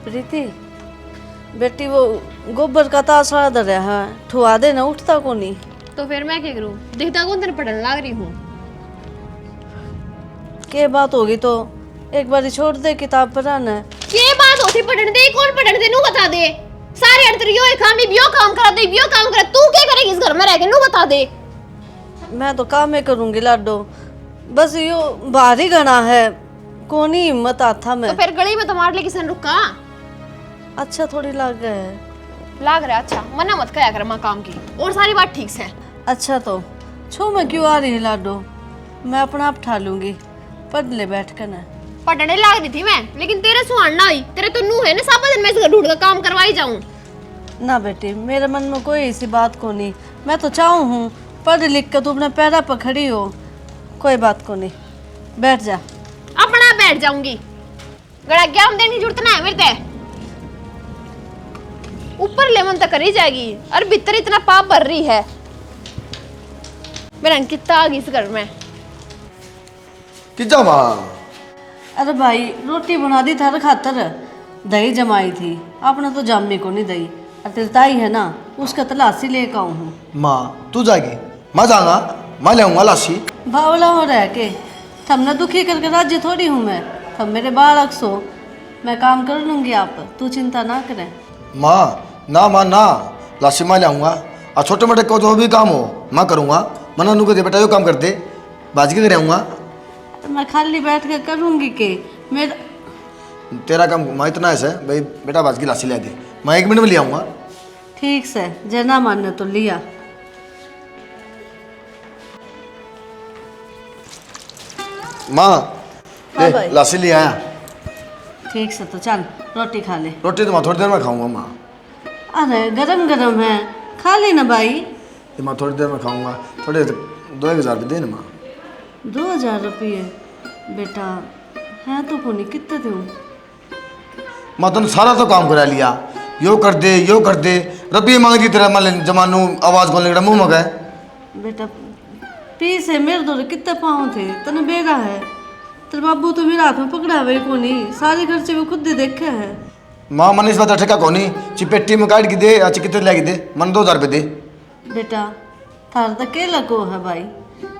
प्रीति बेटी वो गोबर का तासड़ा धरया है ठुआ दे ना उठता को नहीं। तो फिर मैं क्या करूं? दिखता कौन तेरे पढ़ने लग रही हूँ। के बात होगी तो एक बार छोड़ दे किताब पढ़ाना। ये बात होती पढ़ने दे, कौन पढ़ने दे नू बता दे। सारे अंतर यो काम भी बियो काम करा दे, बियो काम करा। तू क्या करेगी इस घर में रह के नू बता दे। मैं तो काम ही करूंगी लाडो, बस यो भारी घना है कोनी हिम्मत आता मैं। तो फिर गली में तुम्हारे लिए किसने रुका? अच्छा थोड़ी लग गया है। लाग रहा अच्छा, मना मत कया कर मां काम की, और सारी बात ठीक से। अच्छा तो छो मैं क्यों आ रही है लाडो, मैं अपना आप ठा लूंगी, पढ़ ले बैठ कर ना। पढ़ने लाग रही थी मैं, लेकिन तेरे सुहान ना हुई। तेरे तो नू है ना, सारा दिन मैं इस घर ढूंढ कर काम करवाई जाऊं। ना बेटी मेरे मन में कोई ऐसी बात को नहीं, मैं तो चाहूँ हूँ पढ़ लिख कर तू अपने पैरा पर खड़ी हो, कोई बात को नहीं, बैठ जा। अपना बैठ जाऊंगी, गड़ा ज्ञान देने की जरूरत ना है मेरे ते। ऊपर लेमन तक करी जाएगी और भीतर इतना पाप भर रही है। मेरा कितना आ गई इस घर में। किजा माँ अरे भाई रोटी बना दी थार खातर, दही जमाई थी, आपने तो जामी को नहीं दही, और तेरी ताई है ना उसका तलाशी लेकर आऊँ हूँ। माँ तू जाएगी, मैं जाऊंगा, मैं ले आऊंगा लाशी। बावला हो रह के थमने दुखी करके राज्य थोड़ी हूँ मैं, थम मेरे बालक सो, मैं काम कर लूँगी, आप तू चिंता ना करें। माँ ना लाशी मैं ले आऊंगा, और छोटे मोटे को जो भी काम हो मैं करूँगा। मना नू को दे बेटा यो काम कर दे, बाजी के घर आऊँगा। तो मैं खाली बैठ के करूँगी के मेरा तेरा काम मैं इतना ऐसा है भाई, बेटा बाजी की लाशी ले दे, मैं 1 मिनट में ले आऊँगा। ठीक से जना मानने तो लिया। माँ हाँ भाई। ले लाशी ले आया। ठीक से तो चल रोटी खा ले। रोटी तो मैं थोड़ी देर में खाऊंगा माँ। अरे गरम गरम है, खा लेना भाई। ये मैं थोड़ी देर में खाऊंगा, थोड़े 2,000 रुपये दे ना माँ। 2,000 रुपये बेटा है तो कोनी कितने दूँ? मैं तुम सारा तो काम करा लिया, यो कर दे रुपये मांग दी तेरा मान जमानू आवाज़ खोलने का मुँह मगा है। बेटा पीस है मेरे दो कितने पाँव थे तने बेगा है, तेरे बाबू तो मेरे हाथ में पकड़ा हुआ को नहीं, सारे खर्चे वो खुद ही देखे है। माँ मन इस बात ठेका कोनी, चिपेटी में काट के दे या कितने लगी दे, मन 2,000 रुपये दे। बेटा थार तो के लगो है भाई,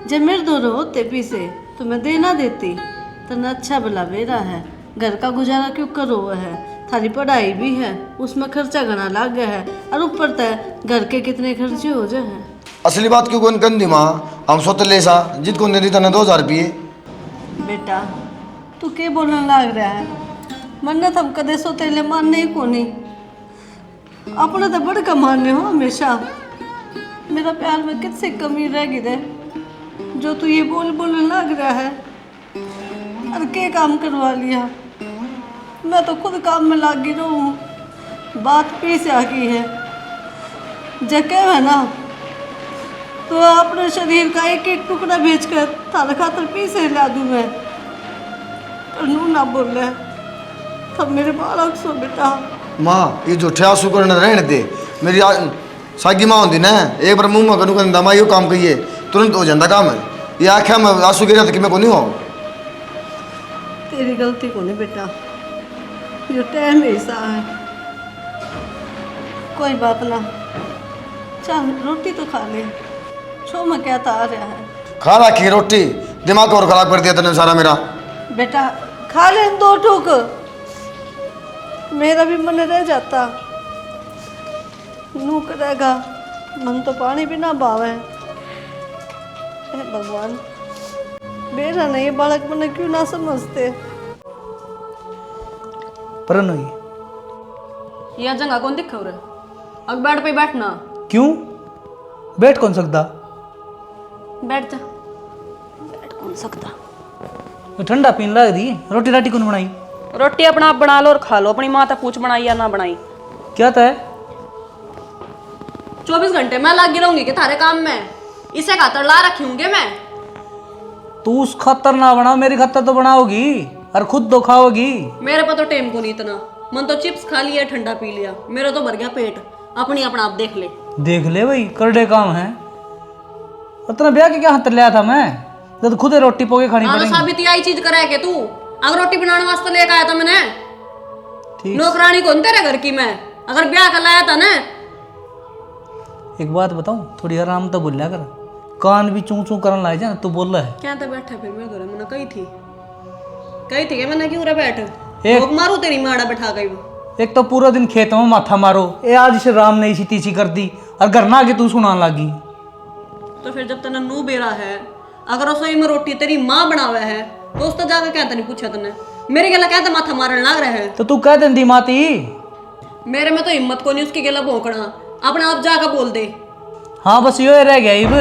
जब मेरे दो होते पीसे तो मैं देना देती, तने अच्छा भला बेरा है, घर का गुजारा क्यों करो है, थारी पढ़ाई भी है उसमें खर्चा घना लग गया है, और ऊपर तय घर के कितने खर्चे हो जाए हैं। असली बात क्यों कौन कर दी माँ, हम सोते ले सा जित कौन दे दी तने 2,000 रुपये। बेटा तू के बोलने लग रहा है, मन्नत हम कदे सोते ले मानने ही को नहीं, अपने तो बड़ कमाने हो हमेशा, मेरा प्यार में कितनी कमी रह गई है जो तू ये बोलने लग रहा है। अरे के काम करवा लिया, मैं तो खुद काम में लग गई रहूँ, बात पीछे आ गई है, जगह है ना तो अपने शरीर का एक एक टुकड़ा बेचकर थारे खातर पीछे ला दूँ मैं, पर नू ना बोले तब मेरे बालक सो बेटा। माँ ये झूठे आंसू को न रहने दे, मेरी सागी माँ होती ना एक बार मुँह में करूँ कहता माँ यो काम कहिए तुरंत हो जाता काम है, ये आख्या मैं आंसू गिरा कि मैं को नहीं हो। तेरी गलती को नहीं बेटा, जो टाइम ऐसा है, कोई बात ना, चल रोटी तो खा ले, छो में क्या था आ रहा है। खा रखी रोटी, दिमाग और खराब कर दिया तूने सारा मेरा। बेटा खा ले 2 ठोक, मेरा भी मन रह जाता, नू करेगा मन तो पानी भी ना भावे। हे भगवान बेरा नहीं बालक मन क्यों ना समझते। यह जगह कौन दिख रहा है? अब बेड पे बैठना। क्यों बैठ कौन सकता? बैठ जा। बैठ कौन सकता? तो ठंडा पीने लग दी, रोटी राटी कौन बनाई? रोटी अपना आप बना लो और खा लो, अपनी माँ तक पूछ बनाई या ना बनाई। क्या था 24 घंटे मैं लगी रहूंगी कि थारे काम में, इसे खातर ला रखी होंगे मैं। तू उस खतर ना बनाओ, मेरी खतर तो बनाओगी और खुद तो खाओगी। मेरे पर तो टेम को नहीं इतना, मन तो चिप्स खा लिया ठंडा पी लिया, मेरा तो भर गया पेट, अपनी अपना आप देख ले। देख ले भाई करड़े काम है, इतना ब्याह के क्या हाथ लिया था मैं, जब खुद रोटी पोके खानी पड़ेगी। साबित यही चीज करे के तू, अगर रोटी बनाने वास्ते लेकर आया था मैंने। ठीक। नौकरानी कौन तेरे घर की मैं? अगर ब्याह कर लाया था ना। एक बात बताऊं, थोड़ी आराम तो बोल लिया कर, कान भी चूं चूं करने लग जा तू बोल रहा है। क्या तो बैठा फिर मेरे घर मैंने कही थी कि मैंने क्यों रे बैठ एक- भोग मारू तेरी माड़ा बैठा गई वो। एक तो पूरा दिन खेत में माथा मारो, ये आज से राम ने इसी तीसी कर दी और घर ना आके तू सुनाने लगी। तो फिर जब तने नू बेरा है, अगर रसोई में रोटी तेरी माँ बनावे है तो उस तो जाकर क्या नहीं पूछा तने? मेरे गला क्या माथा मारने लग रहा है? तो तू कह देंदी माती। मेरे में तो हिम्मत को नहीं उसकी गला भोंकना, अपने आप जाकर बोल दे। हाँ बस यो रह गया इब,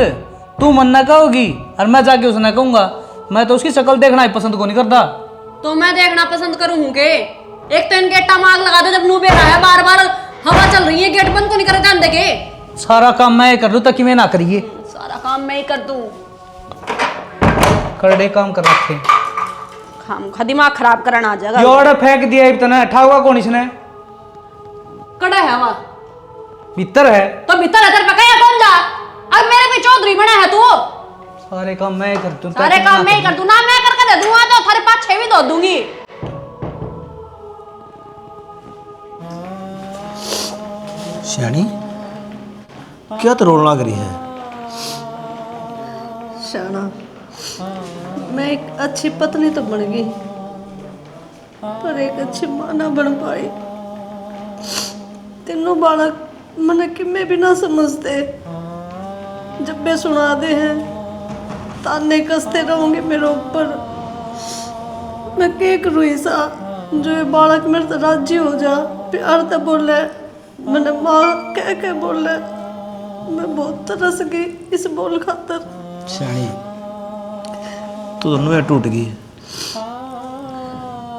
तू मन ना कहोगी और मैं जाके उसने कहूंगा। मैं तो उसकी शक्ल देखना ही पसंद को नहीं करता। तो मैं देखना पसंद करूँ के? एक तो इनके गेटा मांग लगा दो जब नू बेरा है, बार बार हवा चल रही है, गेट बंद को नहीं कर ध्यान देके। सारा काम मैं ही कर दूं ताकि मैं ना करिए। सारा काम मैं ही कर दूं। करड़े काम कर रखे। खाम दिमाग खराब करना आ जाएगा। योड़ा फेंक दिया इब तने, ठावा कौन इसने? कड़ा है हवा भीतर है। तो भीतर है पकाया कौन जा? अब मेरे पे चौधरी बना है तू। सारे काम मैं ही कर दूं। सारे काम मैं ही कर दूं ना, मैं करके दे दूंगा तो थारे पास 6 भी धो दूंगी। श्यानी क्या तो रोने लग रही है? शाना, मैं एक अच्छी पत्नी तो बन गई पर एक अच्छी मां ना बन पाई। तीनों बालक मने कि मैं भी ना समझते, जब मैं सुना दे हैं ताने कसते रहोगे मेरे ऊपर। मैं क्या करूँ ऐसा जो ये बालक मेरे से राजी हो जा, प्यार तो बोले, मैंने माँ कह के बोले। मैं बहुत तरस गई इस बोल खातर। श्याणी तू दोनों में टूट गई।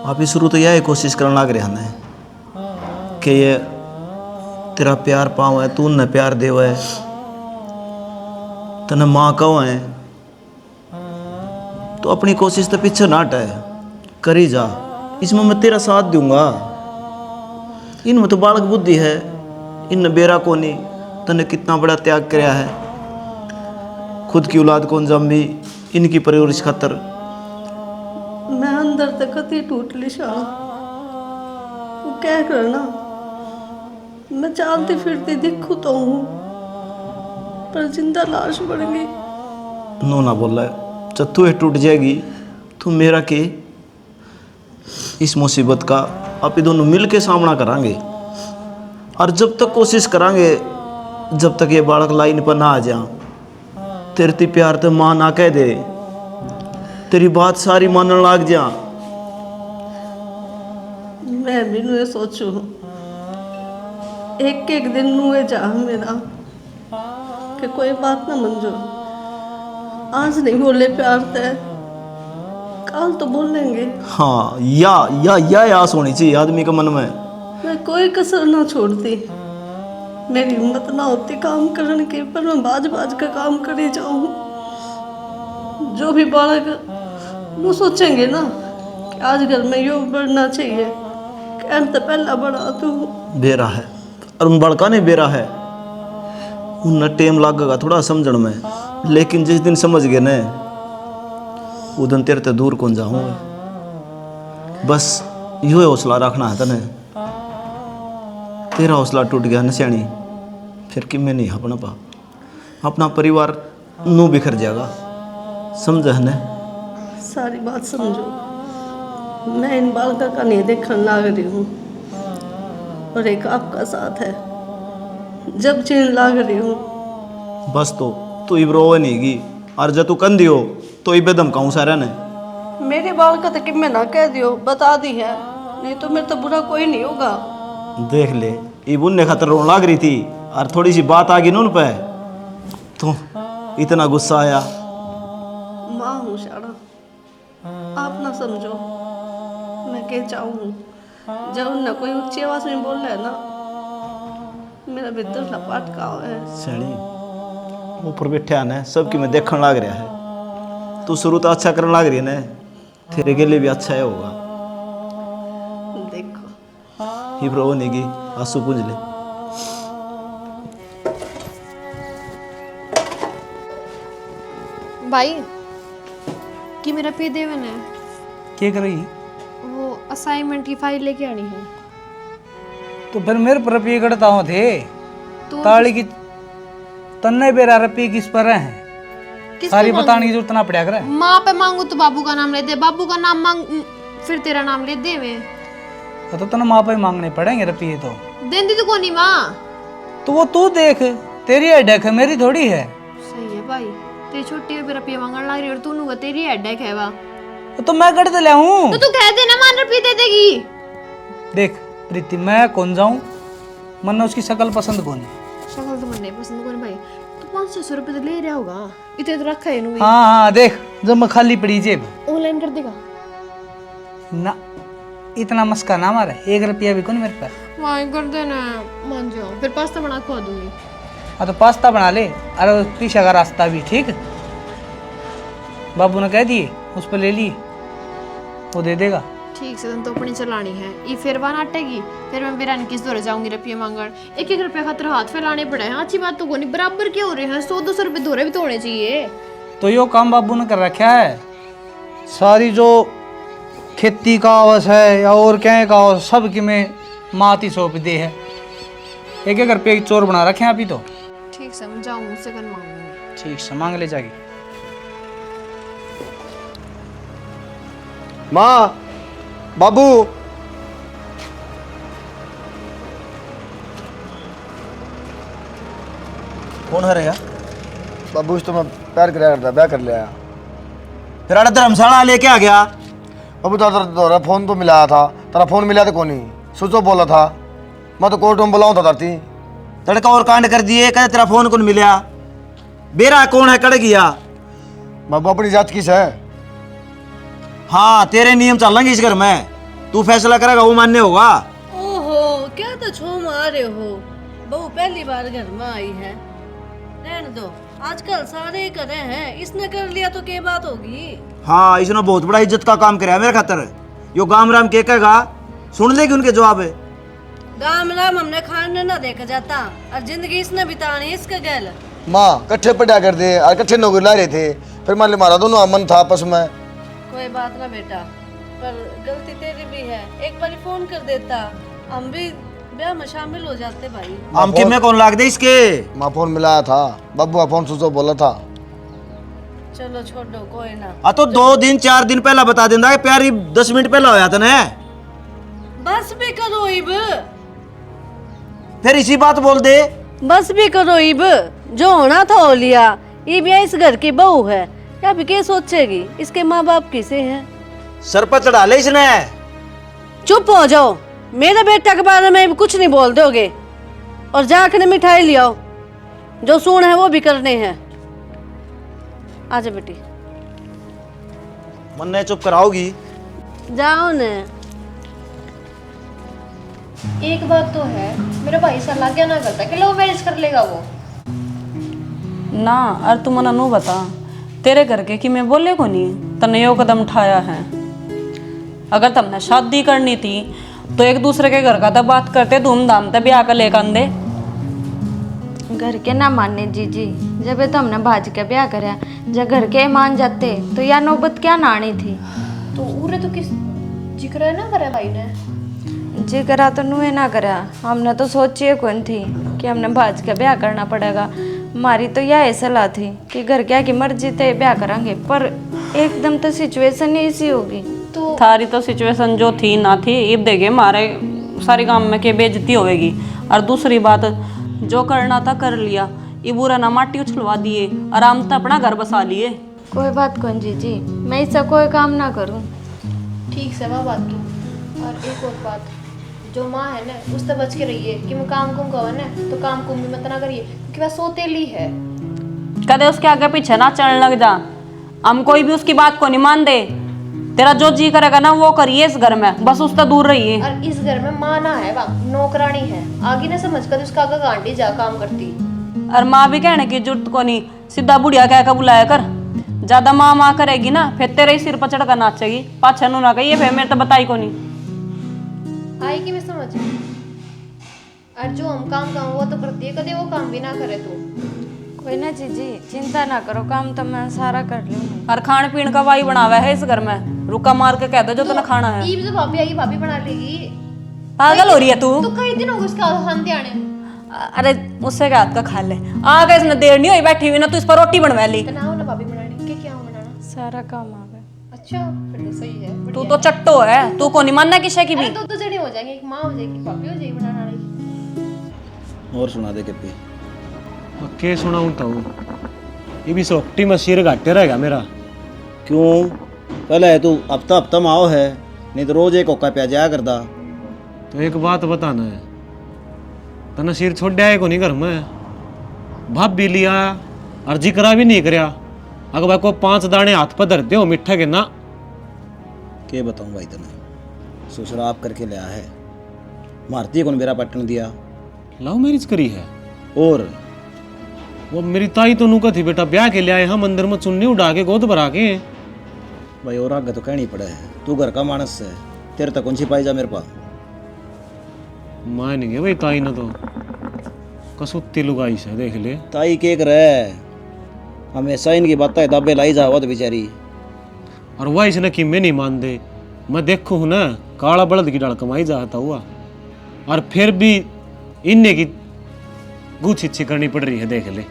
आप ही शुरू तो यह कोशिश करने लग रहे हैं कि ये तेरा प्यार पाओ है, तू न प्यार देव है, तने माँ कहो है, तो अपनी कोशिश तो पीछे ना हटे, करी जा। इसमें मैं तेरा साथ दूंगा। इनमें तो बालक बुद्धि है, इन बेरा को नहीं, तने कितना बड़ा त्याग कराया है, खुद की औलाद को जम भी इनकी परवरिश खातर। मैं अंदर तक कती टूट ली शाह। वो क्या करना, मैं चलती फिरती दिखू तो हूँ पर जिंदा लाश बन गई। नो ना बोल रहा है, जब तू टूट जाएगी तो मेरा के इस मुसीबत का आप ही दोनों मिल के सामना करांगे। और जब तक कोशिश करांगे, जब तक ये बालक लाइन पर ना आ जा, तेरे ती प्यार तो माँ ना कह दे, तेरी बात सारी मानने लग जा। मैं भी नुए सोचू एक एक दिन नुए जा मेरा कि कोई बात ना मंजो। आज नहीं बोले प्यार ते कल तो बोलेंगे। हाँ, या आस होनी चाहिए आदमी के मन में। मैं कोई कसर ना छोड़ती। मेरी हिम्मत ना होती काम करने की, पर मैं बाज बाज का काम करी जाऊँ। जो भी बालक वो सोचेंगे ना कि आज घर में यो बढ़ना चाहिए, कहन तो पहला बड़ा तू बेरा है और उन बड़का ने बेरा है, उन टेम लागेगा थोड़ा समझण में, लेकिन जिस दिन समझ गए न वो दिन तेरे ते दूर कौन जाऊँ। बस यो हौसला रखना है तने। तेरा हौसला टूट गया न श्याणी, फिर कि मैं नहीं अपना पा, अपना परिवार नू बिखर जाएगा, समझ है न? सारी बात समझो। मैं इन बालका का नहीं देखने लाग रही हूँ और एक आपका साथ है, जब चीन लाग रही हूँ। बस तो इब्रो नहीं गी, और जब तू कंदी हो तो इबे धमकाऊं सारा ने। मेरे बालका तो कि मैं ना कह दियो, बता दी है, नहीं तो मेरे तो बुरा कोई नहीं होगा। देख ले, इब उनने खातर रोने लग रही थी और थोड़ी सी बात आ गई ना उन पे तो इतना गुस्सा आया। माँ हूँ शाड़ा, आप ना समझो मैं क्या चाहूँ। जब उनने कोई ऊंची आवाज में बोल रहा है ना, मेरा भीतर लपाट का है। सैनी ऊपर बैठा है सबकी मैं देखने लग रहा है, तू शुरू तो अच्छा करने लग रही है ना, तेरे के लिए भी अच्छा है होगा। देखो ही प्रो नहीं की आंसू पूंज ले। भाई कि मेरा पे देवन है, क्या कर रही? वो असाइनमेंट की फाइल लेके आनी है। तो फिर मेरे पर रुपये कटता हूँ थे तो ताली की तन्ने बेरा रुपये किस पर है किस सारी पे बताने की जरूरत ना पड़ा करे। माँ पे मांगू तो बाबू का नाम ले दे, बाबू का नाम मांग फिर तेरा नाम ले दे। मैं तो तने माँ पे मांगने पड़ेंगे रुपये तो। देंदी तो कोनी माँ। तो वो तू देख, तेरी हेडेक है मेरी थोड़ी है। सही है भाई, तेरी छोटी पे रुपये मांगने लग रही और तू तेरी हेडेक है वा। तो मैं कट ले हूँ। तो तू कह दे ना, मान रुपये दे देगी। देख प्रीति, मैं कौन जाऊं, मन उसकी शक्ल पसंद कौन है। शक्ल तो मन नहीं पसंद कोनी भाई। तू 500 रुपये तो ले रहा होगा, इतने तो रखा है इन्होंने। हाँ हाँ देख, जब मैं खाली पड़ी जेब ऑनलाइन कर देगा ना, इतना मस्का ना मारे, 1 रुपया भी कौन मेरे पास। वाई कर देना, मान जाओ, फिर पास्ता बना खवा दूंगी। हाँ तो पास्ता बना ले, अरे पीछे का रास्ता भी ठीक। बाबू ने कह दिए, उस पर ले लिए, वो दे देगा। ठीक से तो अपनी चलानी है, ये फिर बान हटेगी, फिर मैं बिरानी किस दौरे जाऊंगी रुपये मांगण। 1-1 रुपया खातर हाथ फैलाने पड़े हैं। अच्छी बात तो कोनी, बराबर क्यों हो रहे हैं, 100-200 रुपये दौरे भी तो होने चाहिए। तो यो काम बाबू ने कर रखा है, सारी जो खेती का आवस है या और क्या का आवस सब की में माती सौंप दे है। 1-1 रुपये की चोर बना रखे हैं अभी तो। ठीक से मैं जाऊँ, उससे कल मांगूंगी। ठीक से मांग ले जाके। माँ, बाबू, कौन है रे यार? बाबू तो मैं प्यार कराया करता, ब्याह कर लिया। फिर अरे धर्मशाला लेके आ गया। बाबू तेरा फोन तो मिलाया था, तेरा फोन मिला तो कौन ही, स्विच ऑफ बोला था। मैं तो कोर्ट में बुलाऊँ था धरती तड़का और कांड कर दिए, कहते तेरा फोन कौन मिला। बेरा कौन है कड़ गया। बाबू अपनी जात किस है। हाँ तेरे नियम चलेंगे इस घर में, तू फैसला करेगा वो मान्य होगा। ओहो, क्या तो छो मार रहे हो। बहू पहली बार घर में आई है, रहने दो, आजकल सारे करे हैं, इसने कर लिया तो क्या बात होगी। हाँ इसने बहुत बड़ा इज्जत का काम कराया मेरे खातर। यो गाम राम के कहेगा, सुन लेगी उनके जवाब है। गाम राम हमने खाने ना देखा जाता, और जिंदगी इसने बितानी इसके गैल। माँ कट्ठे पढ़ा कर दे और कट्ठे नौकरी ला रहे थे, फिर मान ली हमारा दोनों मन था आपस में। कोई बात ना बेटा, पर गलती तेरी भी है, एक बार फोन कर देता, हम भी ब्याह में शामिल हो जाते भाई। हम कि में कौन लाग दे इसके। माँ फोन मिलाया था, बाबू का फोन स्विच ऑफ बोला था। चलो छोड़ो, कोई ना। आ तो 2 दिन 4 दिन पहला बता देंदा, प्यारी 10 मिनट पहला होया था ना। बस भी करो इब, फिर इसी बात बोल दे। बस भी करो इब, जो होना था हो लिया। ये भी इस घर की बहू है, क्या भी क्या सोचेगी, इसके माँ बाप किसे हैं। सर पर चढ़ा ले इसने। चुप हो जाओ, मेरे बेटा के बारे में भी कुछ नहीं बोल दोगे। और जाकर मिठाई ले आओ, जो सुन है वो भी करने हैं। आजा बेटी, मन ने चुप कराओगी। जाओ ने। एक बात तो है, मेरा भाई सलाह क्या ना करता कि लव मैरिज कर लेगा वो। ना और तू मना नो बता, तेरे करके कि मैं बोले को नहीं तने यो कदम उठाया है। अगर तुमने शादी करनी थी तो एक दूसरे के घर का तो बात करते, धूमधाम से ब्याह कर लेकर आंदे। घर के ना मानने जीजी, जब ये तो हमने भाज के ब्याह कराया, जब घर के मान जाते तो यार नौबत क्या नानी थी। तो उरे तो किस जिक्र है ना करे भाई ने। जी करा तो नुए ना करा, हमने तो सोची कौन थी कि हमने भाज के ब्याह करना पड़ेगा। हमारी तो यह सलाह थी कि घर क्या की मर्जी थे ब्याह करेंगे, पर एकदम तो सिचुएशन ही ऐसी होगी। तो थारी तो सिचुएशन जो थी ना थी, इब देखे हमारे सारे गांव में के बेइज्जती होगी। और दूसरी बात, जो करना था कर लिया, ये बुरा ना माटी उछलवा दिए, आराम से अपना घर बसा लिए। कोई बात कौन जीजी, मैं इससे कोई काम ना करूं। ठीक से वह बात तू। और एक और बात, जो माँ है ना उससे बच के रहिए कि मैं काम कुम कहो ना तो काम कुम भी मत ना करिए, क्योंकि वह सोतेली है। कदे उसके आगे पीछे ना चलने लग जा, हम कोई भी उसकी बात को नहीं मान दे। तेरा जो जी करेगा ना वो करिए इस घर में, बस उससे दूर रहिए। और इस घर में माँ ना है, वह नौकरानी है, आगे ना समझ कर उसका आगे गांडी जा काम करती। और माँ भी कहने की जरूरत को नहीं, सीधा बुढ़िया कह कर बुलाया कर। ज्यादा माँ माँ करेगी ना फिर तेरे ही सिर पर चढ़ कर नाचेगी, पाछा नू ना कहिए फिर मेरे तो बताई को नहीं। आई कि मैं समझ। और जो हम काम काम वो तो करती है, कदे वो काम भी ना करे तो। कोई ना जीजी, चिंता ना करो, काम तो मैं सारा कर लूंगी। और खान पीन का वाई बनावा है इस घर में, रुका मार के कह दो जो तने खाना है। ईब जो भाभी आएगी भाभी बना लेगी। पागल हो रही है तू? तो कई दिन हो गए उसके हाथ आने। अरे उससे क्या हाथ का खा ले, आ गए इसने, देर नहीं हुई बैठी हुई ना, तू इस पर रोटी बनवा ली। बनाओ ना भाभी, बनानी के क्या हो बनाना। सारा काम आ गया। अच्छा फिर तो सही है। तू तो चट्टो है, तू को नहीं मानना किसी की भी। अरे दो जने हो जाएंगे, एक माँ हो जाएगी, भाभी हो जाएगी बनाने वाली। और सुना दे के पे के सुनाऊं तो ये भी सोटी में सिर घाटे रहेगा मेरा। क्यों? पहले तू हफ्ता हफ्ता में आओ है, नहीं तो रोज एक होका प्या जाया करदा। तो एक बात बताना है, तना सिर छोड़ा है को नहीं घर में, भाप भी लिया और जिक्रा भी नहीं करया। अगर भाई को 5 दाने हाथ पर धरते हो मिठा के ना। के बताऊं भाई तने, ससुरा आप करके लिया है, मारती कौन मेरा पटन दिया। लव मैरिज करी है, और वो मेरी ताई तो नूका थी बेटा, ब्याह के लिए आए हम अंदर में चुन्नी उड़ा के गोद भरा के। भाई और आगे तो कहनी पड़े है, तू घर का मानस है, तेरे तक कौन सी पाई जा मेरे पास। मान गए भाई ताई ने तो कसुत्ती लुगाई से, देख ले। ताई के करे हमेशा इनकी बातें दाबे लाई जावत बेचारी। और वह इसने कि मैं नहीं मान दे, मैं देखू हूं ना काला बलद की डाल कमाई जाता हुआ, और फिर भी इन्ने की गुछ इच्छी करनी पड़ रही है, देख ले।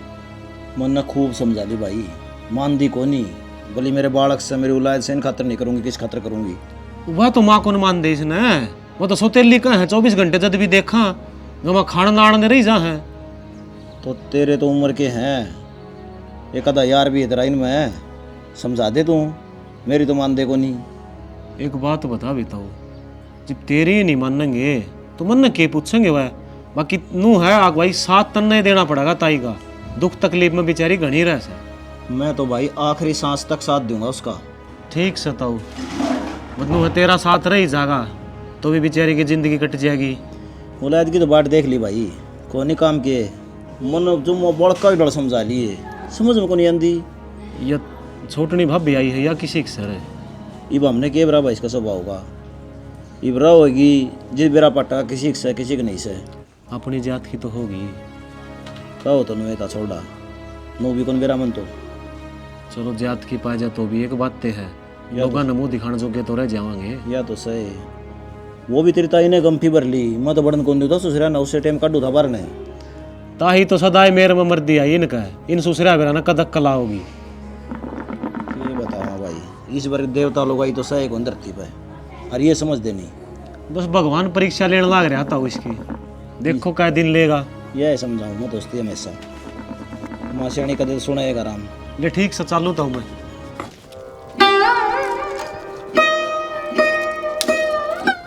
मन ने खूब समझा दी भाई, मान दी को नहीं, बोली मेरे बालक से मेरी औलाद से इन खातर नहीं करूंगी, किस खातर करूंगी। वह तो माँ को न मान दे इसने, वो तो सोतेली का है, 24 घंटे जब भी देखा गमा खाना नाड़ ने रही जा है। तो तेरे तो उम्र के हैं, एक आधा यार भी इधर इनमें है, समझा दे तू, मेरी तो मान दे को नहीं। एक बात बता बेताओ, जब तेरे नहीं मानेंगे तो मन के पूछेंगे वह, बाकी नू है आग भाई साथ तन्ने देना पड़ेगा ताई का, दुख तकलीफ में बेचारी घनी रह से। मैं तो भाई आखिरी सांस तक साथ दूंगा उसका। ठीक से ताऊ, मतलब है तेरा साथ रही जागा तो भी बेचारी की जिंदगी कट जाएगी। औलाद की तो बात देख ली भाई, को नहीं काम किए, मन जो बड़का ही डर समझा लिए, समझ में को नहीं आंदी। या छोटनी भाभी आई है या किसी के सर है, इब हमने के बरा भाई इसका स्वभाव होगा, इबरा होगी जिस बेरा पटा किसी के से किसी के नहीं से। अपनी जात की तो होगी। कहो तो नुए था छोड़ा, नो भी कौन बेरा मन तो। चलो जात की पाए जा तो भी एक बात ते है, लोग नमो दिखाने जोगे तो रह जावांगे। या तो सही, वो भी तेरी ताई ने गम्फी भर ली, मैं तो बड़न कौन दूँ था ससुरा ना, उससे टाइम काटू था बार ने। ताही तो सदाए मेरे में मर्दी आई इनका है, इन सुसरा बेरा ना कदक कला होगी। ये बताओ भाई, इस बार देवता लोग आई तो सही कौन धरती पे, और ये समझ देनी बस भगवान परीक्षा लेने लाग रहा था इसकी, देखो क्या दिन लेगा। यह समझाऊँ मैं दोस्ती हमेशा, माँ श्याणी कदे सुनाएगा राम। ले ठीक से चालू था मैं।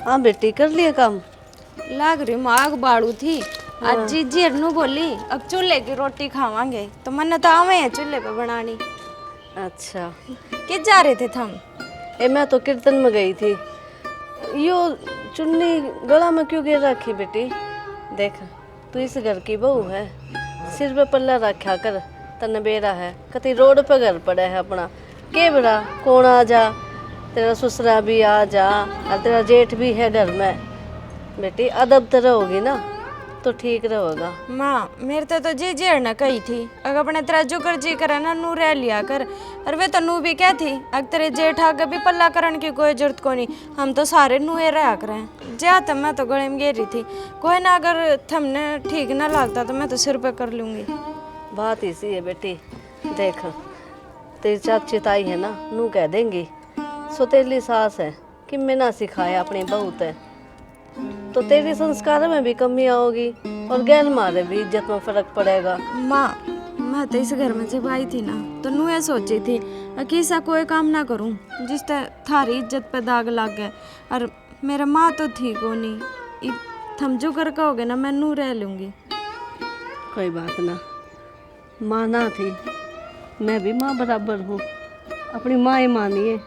हाँ बेटी, कर लिया काम? लाग रही हूँ, आग बाड़ू थी आज जी अरनू बोली अब चूल्हे की रोटी खावांगे, तो मन तो आवे है चूल्हे पे बनानी। अच्छा, किस जा रहे थे थम? मैं तो कीर्तन में गई थी। यो चुन्नी गला में क्यों गिर रखी बेटी? देख, तू इस घर की बहू है, सिर पे पल्ला रखा कर, तन बेरा है, कति रोड पे घर पड़ा है अपना, के बड़ा कौन आ जा, तेरा ससुरा भी आ जा, और तेरा जेठ भी है घर में। बेटी अदब तो रहोगी ना तो ठीक रहोगा। माँ मेरे तो जी जेड़ न कही थी, अगर अपने तेरा जो कर जी करे ना नू रह लिया कर, और वे तो नू भी क्या थी, अगर तेरे जेठ आगे भी पल्ला करन की कोई जरूरत को नहीं, हम तो सारे नूए रहा करें। जा तो मैं तो गले में गेरी थी, कोई ना अगर थमने ठीक ना लगता तो मैं तो सिर पे कर लूँगी। बात इसी है बेटी, देख तेरी चाची ताई है ना, नू कह देंगी सोतेली सास है कि मैं ना सिखाया अपनी बहू ते, तो तेरी संस्कार में भी कमी आओगी और गैर मारे भी इज्जत में फर्क पड़ेगा। माँ मैं तो इस घर में जब आई थी ना तो नू ये सोची थी कि ऐसा कोई काम ना करूं जिससे थारी इज्जत पे दाग लग गए, और मेरा माँ तो थी को नहीं, थम जो कर कहोगे ना मैं नू रह लूँगी। कोई बात ना, माँ ना थी, मैं भी माँ बराबर हूँ, अपनी माँ ही मानिए,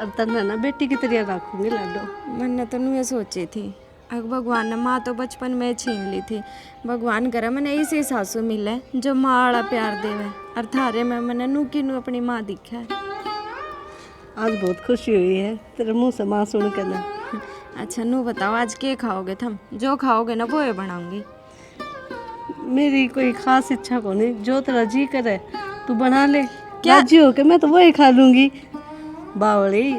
अब तना ना बेटी की तरह रखूंगी लाडो। मैंने तो नू ये सोची थी, अगर भगवान ने माँ तो बचपन में छीन ली थी, भगवान करे मैंने ऐसी सासू मिले जो माँ वाला प्यार देवे, और थारे में मैंने नू की नू अपनी माँ दिखा है। आज बहुत खुशी हुई है तेरे मुंह से माँ सुन के ना। अच्छा नू बताओ आज क्या खाओगे थम? जो खाओगे ना वो बनाऊंगी। मेरी कोई खास इच्छा को नहीं, जो तेरा जी करे तू बना ले, राजी हो के मैं तो वही खा लूंगी। बावली,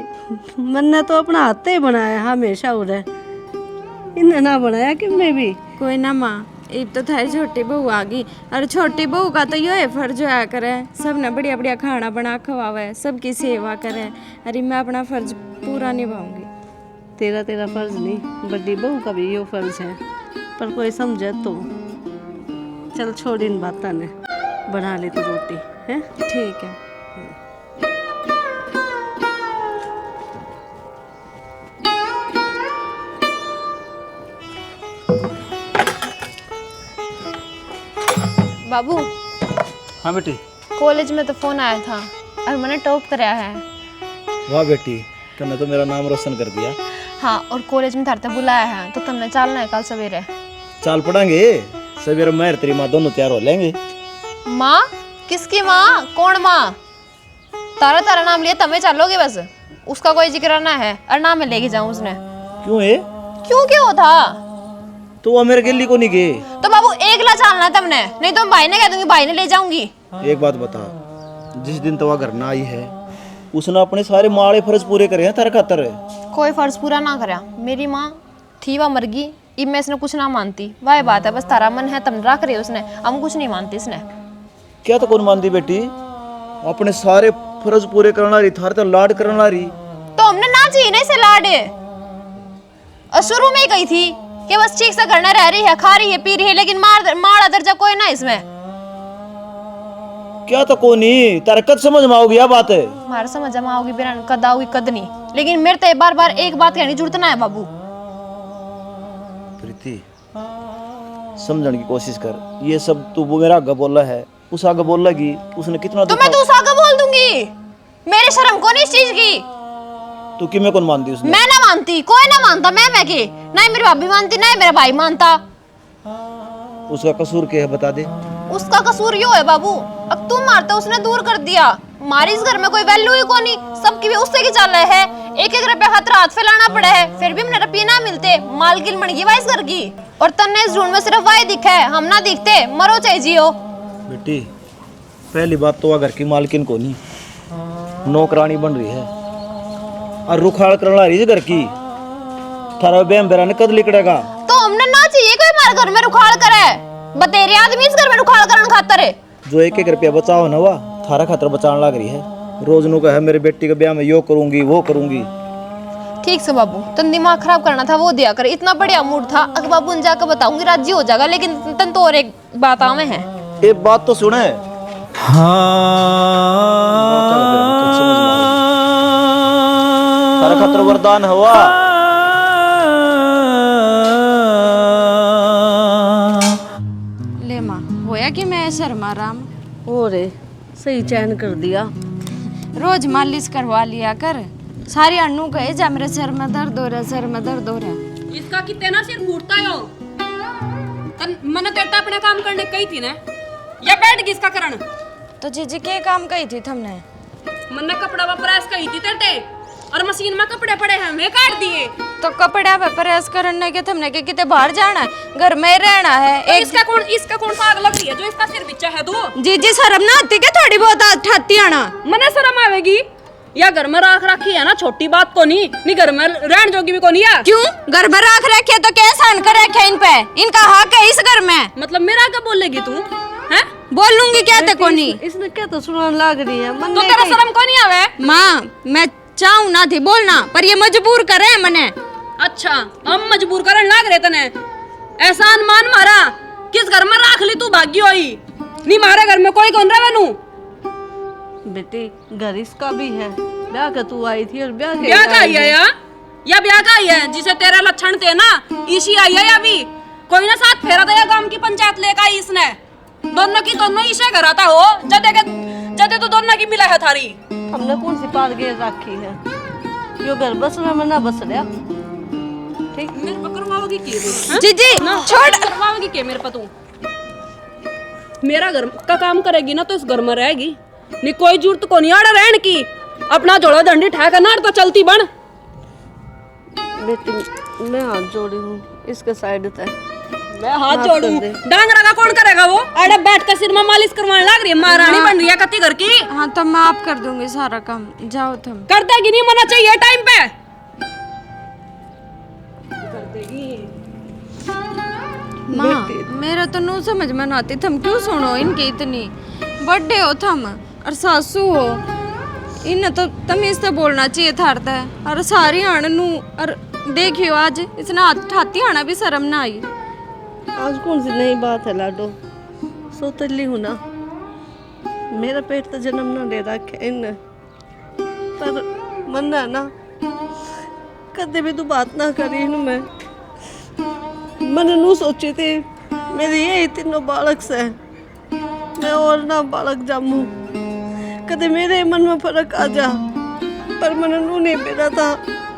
मैंने तो अपना हाथ ही बनाया हमेशा उड़े, इन्हें ना बनाया कि मैं भी। कोई ना माँ, एक तो थारी छोटी बहू आ गई, और छोटी बहू का तो यो है फर्ज होया करे सब ने बढ़िया बढ़िया खाना बना खवावे, सबकी सेवा करे। अरे मैं अपना फर्ज पूरा निभाऊंगी। तेरा फर्ज नहीं, बड़ी बहू का भी यो फर्ज है, पर कोई समझे तो। चल छोड़ इन बातों ने, बना ले तू रोटी है। ठीक है। बाबू, हाँ बेटी। कॉलेज में तो फोन आया था और मैंने टॉप कराया है। वाह बेटी, तुमने तो मेरा नाम रोशन कर दिया। हाँ, और कॉलेज में थारते बुलाया है तो तुमने चलना है कल सवेरे। चाल पड़ेंगे सवेरे, मैं तेरी माँ दोनों तैयार हो लेंगे। माँ? किसकी माँ? कौन माँ? तारा नाम लिया तमें चलोगे बस, उसका कोई जिक्र ना है और ना मैं लेके जाऊँ उसने। क्यों है? क्यों था? तो वो मेरे गिल्ली को नहीं गए। तो बाबू एकला चलना है तुमने, नहीं तो भाई ने कह दूंगी, भाई ने ले जाऊंगी। एक बात बता, जिस दिन तो वह घर ना आई है उसने अपने सारे माड़े फर्ज पूरे करे हैं तेरे खातर। कोई फर्ज पूरा ना करा। मेरी माँ थी वह मर गई, इब मैं इसने कुछ ना मानती। वह बात है, बस तारा मन है तम रख रही उसने, हम कुछ नहीं मानती इसने। क्या तो कौन मानती बेटी? अपने सारे फर्ज पूरे करना रही, थारे तो लाड करना रही। तो हमने ना चाहिए ना इसे लाड, और शुरू में ही कही थी कि बस ठीक से करना, रह रही है, खा रही है, पी रही है, लेकिन माड़ा दर्जा कोई ना इसमें। क्या तो कोनी तारे कद समझ में आओगी यह बात है? मारे समझ में आओगी बिना कद आओगी कद नहीं, लेकिन मेरे तो बार बार एक बात कहनी जरूरत ना है बाबू। प्रीति, समझने की कोशिश कर। ये सब तू वो मेरा आगे बोला है, उस आगे बोल लगी उसने कितना तो मैं तो उस आगे बोल दूंगी, मेरे शर्म को नहीं इस चीज की। तू कि मैं कौन मानती उसने? मैं ना मानती, कोई ना मानता, मैं के नहीं मेरी भाभी मानती, नहीं मेरा भाई मानता। उसका कसूर क्या है बता दे। उसका कसूर यो है बाबू, अब तुम मारते उसने दूर कर दिया। हमारी इस घर में कोई वैल्यू ही कोनी, सबकी भी उससे की चल रहे है। एक रुपया खातिर हाथ फैलाना पड़ा है, फिर भी हमने रुपये ना मिलते। मालकिन बन गई इस घर की, और तन्ने इस ढूंढ में सिर्फ वही दिखा है, हम ना दिखते। मरो चाहे जियो। बेटी, पहली बात तो वह घर की मालकिन को नहीं, नौकरानी बन रही है और रुखाड़ करना रही है घर की। थारा बेम बेरा ने कद लिकड़ेगा। तो हमने ना चाहिए कोई हमारे घर में रुखाड़ करे, बतेरे आदमी इस घर में रुखाड़ करन खातर है। जो एक रुपया बचाओ ना वह थारा खातर बचाने लग रही है। रोज नु कहे मेरे बेटी के ब्याह में यो करूंगी वो करूंगी। ठीक से बाबू, तन दिमाग खराब करना था वो दिया कर, इतना बढ़िया मूड था। अगर बाबू ने जाकर बताऊंगी राजी हो जाएगा, लेकिन तन तो और एक बात आवे है। एक बात तो सुने। थारा खातर वरदान हुआ। ले माँ, होया कि मैं शर्मा राम। हो रे, सही चैन कर दिया। रोज मालिश करवा लिया कर। सारी अण्णू कहे जा मेरे सर में दर्द हो रहा, सर में दर्द हो रहा। इसका कितने ना सिर फूटता हो। तन मन तेरता अपने काम करने कही थी ना, या बैठ गई इसका करण। तो जीजी के काम कही थी तुमने? मन ने कपड़ा वा प्रेस कही थी तेरते, और मशीन में कपड़े पड़े हैं वे काट दिए। तो कपड़ा पे प्रेस करने के तुमने के किते बाहर जाना है, घर में रहना है। तो इसका कौन सा आग लग रही है जो इसका सिर बिचा है? तू जीजी शर्म ना आती के थोड़ी बहुत ठाती आना? मने शर्म आवेगी? या घर में राख रखी है ना, छोटी बात को नहीं घर में रहन जोगी भी को नहीं है। क्यों घर में राख रखे तो कैसा कर रखे इन पे? इनका हक है इस घर में। मतलब मेरा क्या बोलेगी तू? हैं? बोल लूंगी क्या ते कोनी? इसने क्या तो सुनाने लग रही है। मन तो तेरा शर्म को नहीं आवे? माँ, मैं चाहूँ ना थी बोलना, पर ये मजबूर करे मने। अच्छा, हम मजबूर करन लाग रहे तने। एहसान मान मारा, किस घर में राख ली तू भागी होई? नहीं मारे घर में कोई कौन रहे नू? बेटी, घर इसका भी है। ब्याह का तू आई थी और ब्याह का आई है या ब्याह का आई है? जिसे तेरा लक्षण थे ना, इसी आई है या भी कोई ना साथ फेरा था या गांव की पंचायत लेकर आई इसने। दोनों की दोनों इसे घर आता हो जदे तो दोनों की मिला है थारी। हमने कौन सी पार गेर रखी है? यो घर बस में ना बस लिया। ठीक, मेरे पर करवाओगी की? जीजी छोड़, करवाओगी के मेरे पर तू? मेरा घर का काम करेगी ना तो इस घर में रहेगी, नहीं कोई जरूरत को नहीं आड़ा रहन की। अपना जोड़ा दंडी ठा कर नाड़ तो चलती बन। बेटी, मैं हाथ जोड़ी हूँ इसके साइड तक। मैं हाथ जोड़ूं? डांगरा का कौन करेगा वो? अरे बैठ कर सिर में मालिश करवाने लग रही है, महारानी बन रही है कत्ती घर की। हाँ तो मैं आप कर दूंगी सारा काम, जाओ तुम। कर देगी नहीं मना चाहिए टाइम पे। माँ मेरा तो नो समझ में ना आती थम क्यों सुनो इनकी इतनी बर्थडे हो थम और सासू हो इन तो तमीज से बोलना चाहिए था और सारी आण नू और देखियो आज इतना हाथी आना भी शर्म ना आई। आज कौन सी नई बात है लाडो, सोतली हूँ ना, मेरा पेट तो जन्म ना दे रखे इन, पर मन है ना कदे भी तू बात ना करी इन में। मैंने नू सोची थी मेरे यही तीनों बालक से मैं और ना बालक जामू, कदे मेरे मन में फर्क आ जा, पर मैंने नू नहीं बेरा था।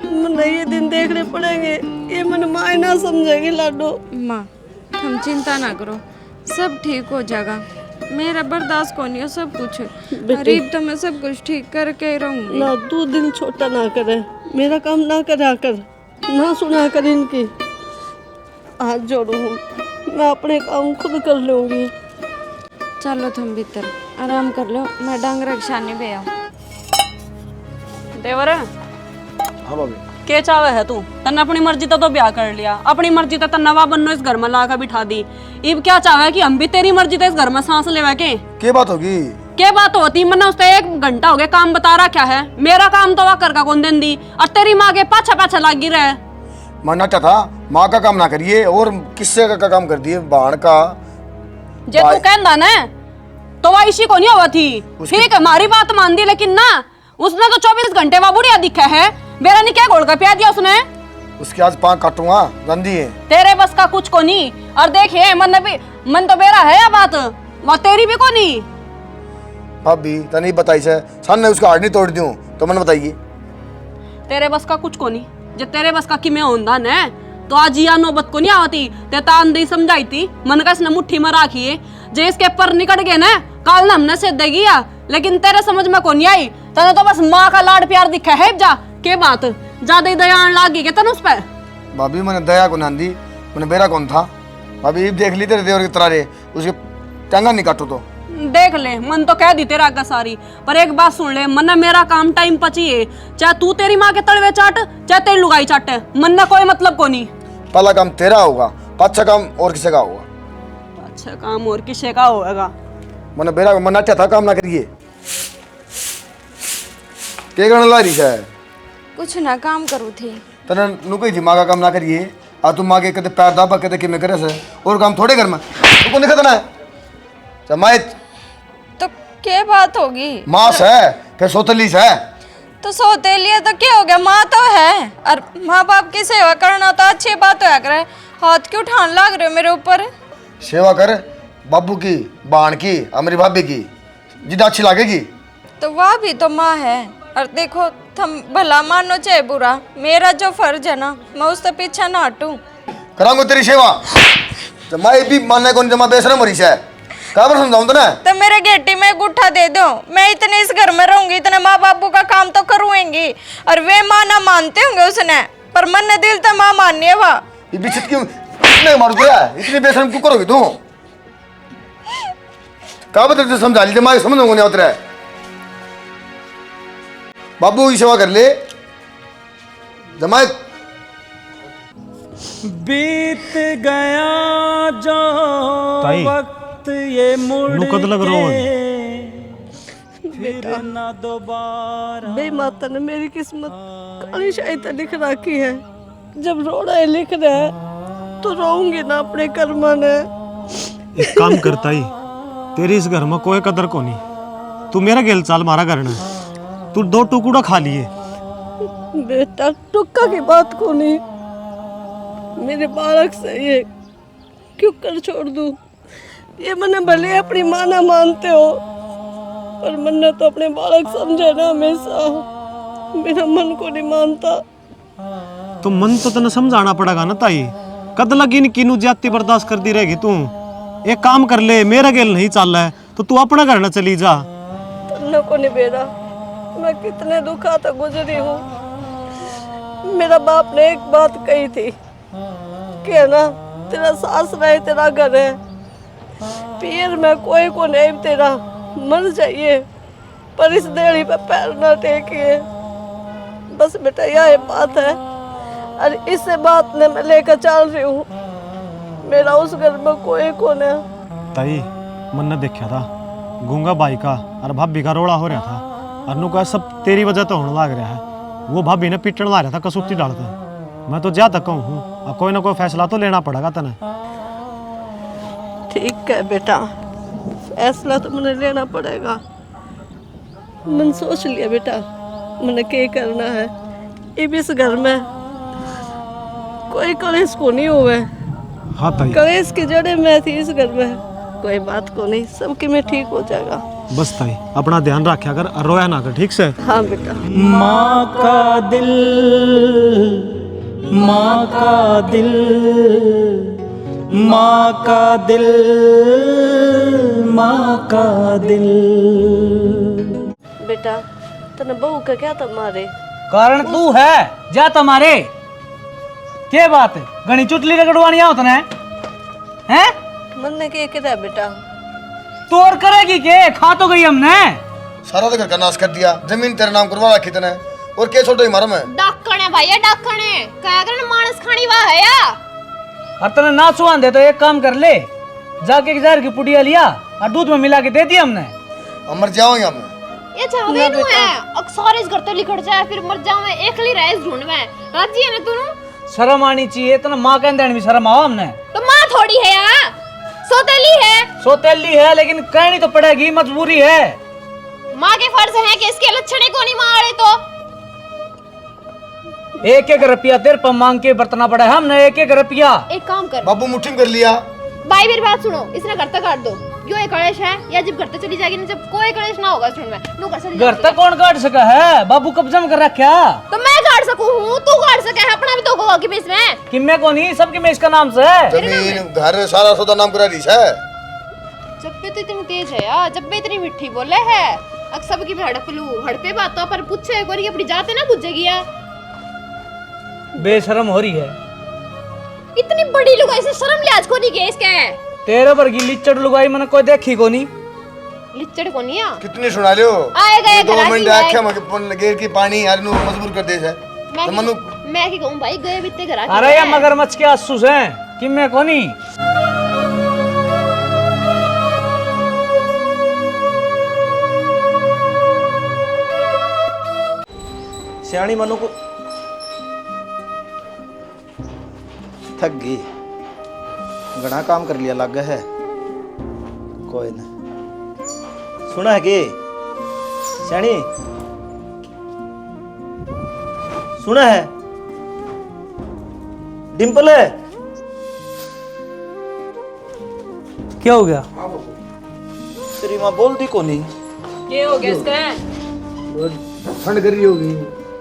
मैंने ये दिन देखने पड़ेंगे, ये मन माय ना समझेगी लाडो। माँ तुम चिंता ना करो, सब ठीक हो जाएगा। मेरा बर्दाश्त को नहीं हो सब कुछ, गरीब तो मैं सब कुछ ठीक करके रहूंगी ना। तू दिल छोटा ना करे, मेरा काम ना करा कर, ना सुना कर इनकी। हाथ जोड़ू हूँ, मैं अपने काम खुद कर लूंगी। चलो तुम भीतर आराम कर लो, मैं डांग रक्षाने पे आऊँ। देवर हाँ भाभी। के चावे है तू? तन्ने अपनी मर्जी तो ब्याह कर लिया, अपनी मर्जी तो नवा बन्नो इस घर में ला कर बिठा दी। इब क्या चाहे कि हम भी तेरी मर्जी तो इस घर में सांस लेवा के बात होगी? के बात होती? मैंने उससे 1 घंटा हो गया काम बता रहा क्या है, मेरा काम तो वह कर का कौन दिन दी, और तेरी माँ के पाछा पाछा लागी रहे। माना था माँ का काम ना करिए और किससे का काम कर दिए बाण का। जे तू कहना ना तो वह इसी को नहीं हुआ थी, ठीक है हमारी बात मान दी, लेकिन ना उसने तो 24 घंटे वह बुढ़िया दिखा है, मेरा नहीं क्या घोल का पिया दिया उसने। उसके आज 5 काटूंगा, गंदी है। तेरे बस का कुछ को नहीं, और देखिए मन तो मेरा है या बात वह तेरी भी को नहीं। भाभी तो नहीं बताई से सन उसका हाथ नहीं तोड़ दूं तो मैंने बताइए। तेरे बस का कुछ को नहीं, जब तेरे बस का कि मैं होंदा न तो आज या नौबत को नहीं आवती। ते तांदी समझाई थी मन का इसने मुट्ठी में राखी, जे इसके पर निकट गए ना काल ना हमने से देगी, लेकिन तेरे समझ में को नहीं आई। तने तो बस माँ का लाड प्यार दिखा है जा के बात ज्यादा ही दया आने लागी के तन उस पे। भाभी मैंने दया को नांदी, मैंने बेरा कौन था। भाभी देख ली तेरे देवर की तरह रे, उसके टंगा नहीं काटू तो देख ले, मन तो कह दी तेरा आगा सारी, पर एक बात सुन ले, मन मेरा काम टाइम पची है, चाहे तू तेरी माँ के तड़वे चाट चाहे तेरी लुगाई चाटे, मन कोई मतलब को नहीं। पहला काम तेरा होगा, अच्छा काम और किसी का होगा। अच्छा काम और किसी का होगा? मैंने बेरा मन अच्छा था काम ना करिए। क्या करने ला रही है? कुछ ना काम करू थी। तने नु कही थी माँ का काम ना करिए, आ तुम माँ के कदे पैर दाबा कदे कि मैं करे से और काम थोड़े घर में तो कौन दिखा है जमायत तो क्या बात होगी? मास है फिर सोतली है तो सोते लिए तो क्या हो गया, माँ तो है, और माँ बाप की सेवा करना तो अच्छी बात होया करे। हाथ क्यों ठान लग रहे हो मेरे ऊपर? सेवा कर बाबू की, बाण की, हमारी भाभी की, जितना अच्छी लगेगी। तो वह भी तो माँ है, और देखो तुम भला मानो चाहे बुरा, मेरा जो फर्ज है ना मैं उससे पीछे ना हटूं। करांगो तेरी सेवा तो मैं भी मानने को जमा बेसरम मरीज है काबर समझाऊं तो ना। तो मेरे गेटी में गुट्ठा दे दो, मैं इतने इस घर में रहूंगी, इतने माँ बापू का काम तो करूंगी, और वे माँ ना मानते होंगे उसने, पर मन ने दिल तो माँ माननी है। वह ये बिछत क्यों इतने मारू गया, इतनी बेसरम क्यों करोगी तू? काबर तेरे से समझा लीजिए, मैं समझूंगा नहीं उतरा बाबू की सेवा कर ले जमायत। बीत गया जो ताई, वक्त ये मुड़ नुकद लग रहा फिर ना दोबारा। बे माता ने मेरी किस्मत काली शाही तो लिख रखी है, जब रोना है लिख रहा है तो रोऊंगी ना अपने कर्मा ने। एक काम करता ही, तेरी इस घर में कोई कदर को नहीं, तू मेरा गेल चाल मारा करना, तू 2 टुकड़ा खा लिए। बेटा टुक्का की बात को नहीं, मेरे बालक से ये क्यों कर छोड़ दूं? ये मैंने भले अपनी माँ ना मानते हो, पर मैंने तो अपने बालक समझे ना हमेशा, मेरा मन को नहीं मानता। तो मन तो तने समझाना पड़ेगा ना ताई, कद लगी इन किनू जाती बर्दाश्त कर दी रहेगी तू। एक काम कर ले, मेरा गेल नहीं चल रहा है तो तू अपना घर ना चली जा। तन्ने को नहीं बेरा, मैं कितने दुखा तक गुजरी हूँ। मेरा बाप ने एक बात कही थी कि ना तेरा सास रहे तेरा घर है, पीर में कोई को नहीं तेरा मर जाइए, पर इस देड़ी पे पैर ना टेकिए। बस बेटा यह बात है, और इससे बात ने मैं लेकर चल रही हूँ। मेरा उस घर में कोई कौन है। ताई मन ने देखा था गूंगा भाई का और भाभी का रोड़ा हो रहा था, और नु का सब तेरी वजह तो होने लग रहा है। वो भाभी ने पीटन ला रहा था कसूती डालते। मैं तो जा तक हूँ, अब कोई ना कोई फैसला तो लेना पड़ेगा तने। ठीक है बेटा, फैसला तो मुझे लेना पड़ेगा। मैंने सोच लिया बेटा, मैंने क्या करना है। अब इस घर में कोई कलेश को नहीं हुए। हाँ ताई, कलेश की जड़े मैं थी इस घर में, कोई बात को नहीं, सबके में ठीक हो जाएगा। बस ताई अपना ध्यान रखा कर, रोया ना कर, ठीक से। हाँ बेटा। माँ का दिल, माँ का दिल, माँ का दिल, माँ का दिल। बेटा तने बहू का क्या था मारे? कारण तू है, जा तुम्हारे क्या बात है, घनी चुटली रगड़वानी आओ तने हैं? मन ने क्या किया बेटा? तू और करेगी के? खा तो गई हमने। सारा तो घर का नाश कर दिया, जमीन तेरे नाम करवा रखी तने, और क्या छोटो ही मारा मैं। डाकण है भैया, डाकण है। क्या करना मानस खानी वाह है या? और तने ना सुहान दे तो एक काम कर ले, जाके जार की पुड़िया लिया और दूध में मिला के दे दिया हमने। अब मर जाओगे हम। ये चाहवे नु है, अक्सर इस घर तो लिखड़ जाए फिर मर जाऊं मैं, एकली रहे इस ढूंढ में। राजी है ना तू? शर्म आनी चाहिए, तना माँ के अंदर भी शर्म आओ हमने। तो माँ थोड़ी है यार, सोतेली है। सोतेली है लेकिन कहनी तो पड़ेगी, मजबूरी है। माँ के फर्ज है कि इसके लक्षण को नहीं मारे तो। एक एक रुपया तेरे पर मांग के बरतना पड़ा है हमने, एक एक रुपया। एक काम कर बाबू मुट्ठी में कर लिया। भाई मेरी बात सुनो, इसने घर तक काट दो। यो एक कलेश है, या जब घर तक चली जाएगी ना, जब कोई कलेश ना होगा सुन में, नु घर चली घर तक कौन काट सका है? बाबू कब्जा में कर रखा। तो मैं काट सकूं हूं, तू काट सके है, अपना भी तो होगा कि इसमें। किम्मे को नहीं, सबके में इसका नाम से है। जमीन घर सारा सौदा नाम करा दी है। जब भी तो इतनी तेज है यार, जब भी इतनी मिठी बोले है, अक सबकी हड़पे बातों पर पूछे कोई अपनी जाते ना पूछेगी यार। बेशरम हो रही है। इतनी बड़ी लुगाई से शर्म लिहाज को नहीं गए इसके। तेरे पर गिल्ली चढ़ लुगाई मैंने कोई देखी को नहीं। लिच्चड़ को नहीं आ कितनी सुना लियो। आएगा ये 2 घराकी मिनट है। आख्या मगे गेर की पानी यार नु मजबूर कर दे है। तो मनु मैं की कहूं भाई, गए बित्ते घर आके। अरे ये मगरमच्छ के आंसू हैं, किम्मे को नहीं। सियाणी मनु को थक गई, घना काम कर लिया लग है। कोई ना सुना है कि सियाणी सुना है? डिम्पल है क्या हो गया? तेरी माँ बोलती को नहीं। ये हो गया इसका? ठंड करी होगी।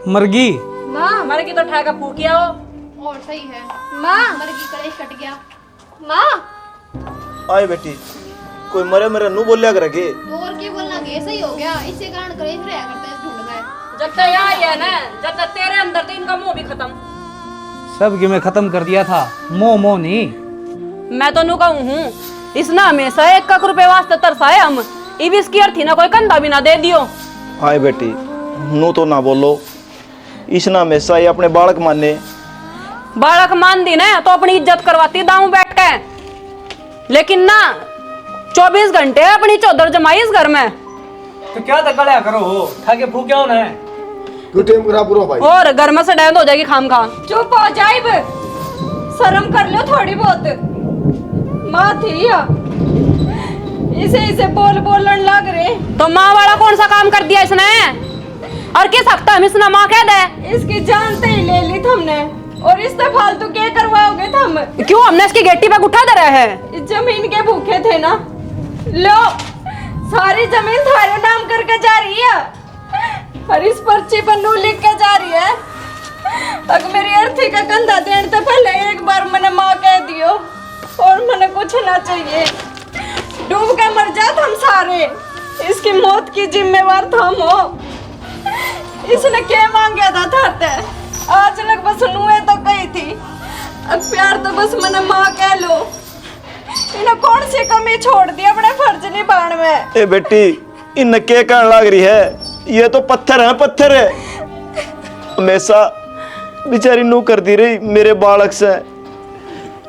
मरगी माँ हमारे की तो ठाका फूकिया हो। और सही है माँ, मर की कलेश कट गया। माँ आए बेटी, कोई मरे मरे नू बोलिया करेगी। तो और क्या बोलना, के सही हो गया, इसी कारण कलेश रहा करता है इस ढूंढ में। जब तक यहाँ ही है ना, जब तक तेरे अंदर तो इनका मुंह भी खत्म। सब की मैं खत्म कर दिया था, मोह नहीं। मैं तो नु कहूं हूँ, इसने हमेशा 1 रुपए वास्ते तरसाए हम। इब इसकी अर्थी ना कोई कंधा भी ना दे दियो। आए बेटी, नू तो ना बोलो, इसना हमेशा ही अपने बालक माने। बालक मान दी ना तो अपनी इज्जत करवाती दाऊ बैठ के, लेकिन ना 24 घंटे अपनी चौधर जमाई इस घर में। तो क्या तकड़िया करो, ठाके फूक्या हो ना। तू टेम करा पूरा भाई। और घर में से डैंड हो जाएगी खाम खा। चुप हो जाइब, शर्म कर लो थोड़ी बहुत। माँ थी या इसे बोलन लग रहे। तो माँ वाला कौन सा काम कर दिया इसने? और किस हफ्ता हम इसने माँ कह दे? इसकी जानते ही ले ली हमने, और इससे फालतू क्या करवाओगे तुम? क्यों हमने इसकी गेटी पे उठा दे रहे हैं? इस जमीन के भूखे थे ना, लो सारी जमीन थारे नाम करके जा रही है, और इस पर्ची पर नू लिख के जा रही है। अगर मेरी अर्थी का कंधा देने तो पहले एक बार मैंने माँ कह दियो, और मैंने कुछ ना चाहिए, डूब के मर जात हम सारे। इसकी मौत की जिम्मेवार हम हो। इसने क्या मांगा था थाते? आज लग बस नुए तो कही थी, अब प्यार तो बस मैंने माँ कह लो। इन्हें कौन सी कमी छोड़ दी अपने फर्ज निभाने में? ए बेटी, इन के कहने लग रही है, ये तो पत्थर है, पत्थर है। हमेशा बेचारी नू करती रही मेरे बालक से,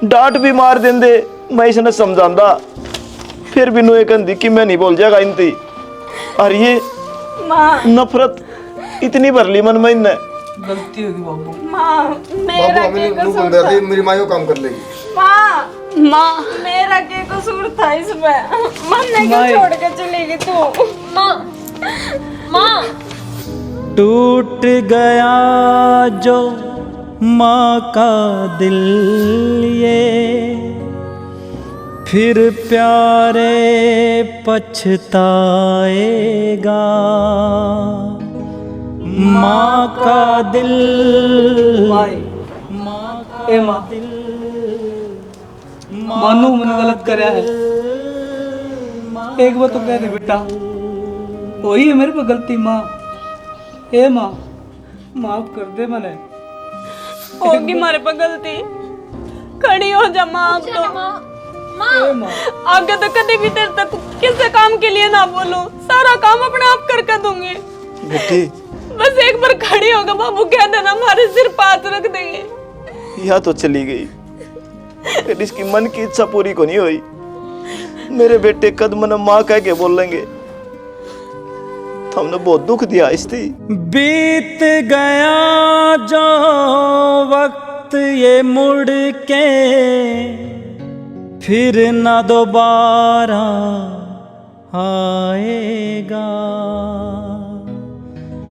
डांट भी मार देंदे, मैं इसने समझांदा, फिर भी नू एक कहती कि मैं नहीं बोल जाएगा इनती। और ये नफरत इतनी भर ली मन में इनने। गलती होगी बाबू। बाबू हमें नू बंद कर दे, मेरी माँ यो काम कर लेगी। माँ मेरा क्या कसूर था इसमें? मन ने क्यों छोड़ के चली गई तू? माँ टूट गया जो माँ का दिल ये, फिर प्यारे पछताएगा। माँ का दिल, ए माँ, मानो मैंने गलत करा है, एक बार तो कह दे बेटा, वही है मेरे पे गलती। माँ, ए माँ, माफ कर दे मैंने। होगी मारे पे गलती, खड़ी हो जा माँ। अब तो माँ, आगे तो कभी भी तेरे तक किसी काम के लिए ना बोलूं, सारा काम अपने आप कर दूंगी। बेटी बस एक बार खड़ी होगा बाबू, कह देना हमारे सिर पात रख देंगे। यह तो चली गई, फिर इसकी मन की इच्छा पूरी को नहीं हुई। मेरे बेटे कद मन माँ कह के बोल लेंगे, हमने बहुत दुख दिया इसती। बीत गया जो वक्त ये मुड़ के फिर न दोबारा आएगा।